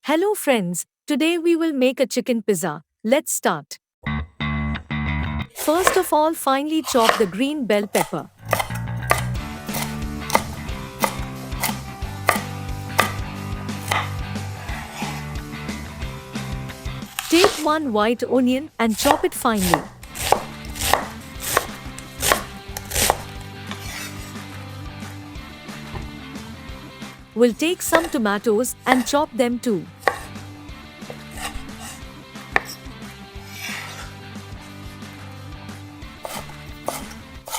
Hello friends, today we will make a chicken pizza. Let's start. First of all, finely chop the green bell pepper. Take one white onion and chop it finely. We'll take some tomatoes and chop them too.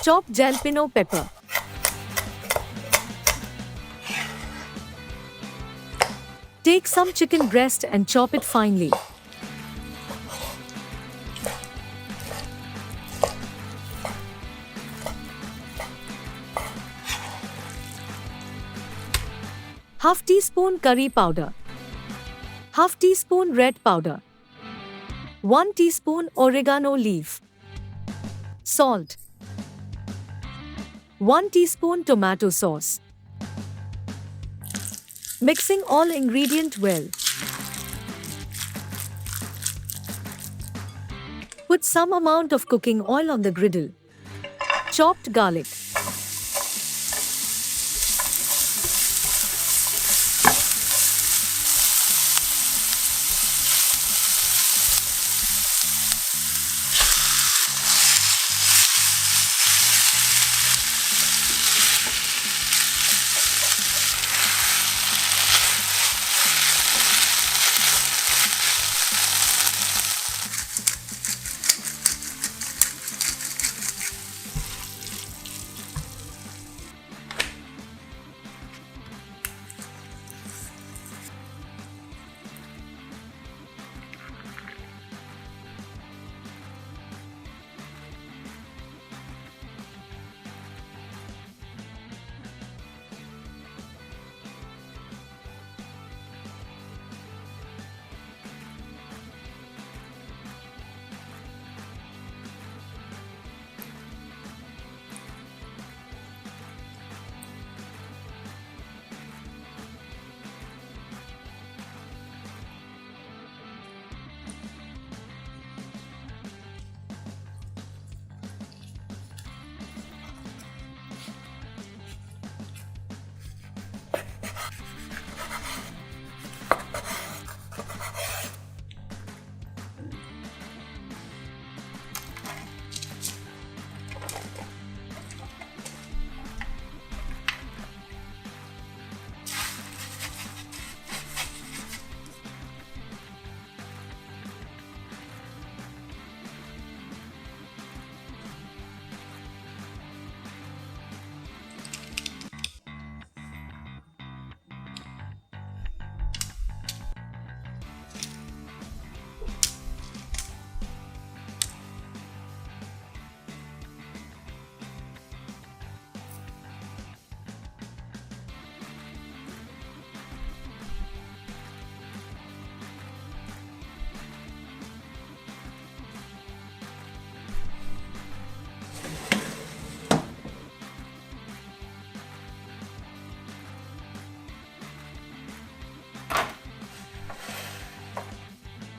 Chop jalapeno pepper. Take some chicken breast and chop it finely. Half teaspoon curry powder. Half teaspoon red powder. 1 teaspoon oregano leaf. Salt. 1 teaspoon tomato sauce. Mixing all ingredient well. Put some amount of cooking oil on the griddle. Chopped garlic.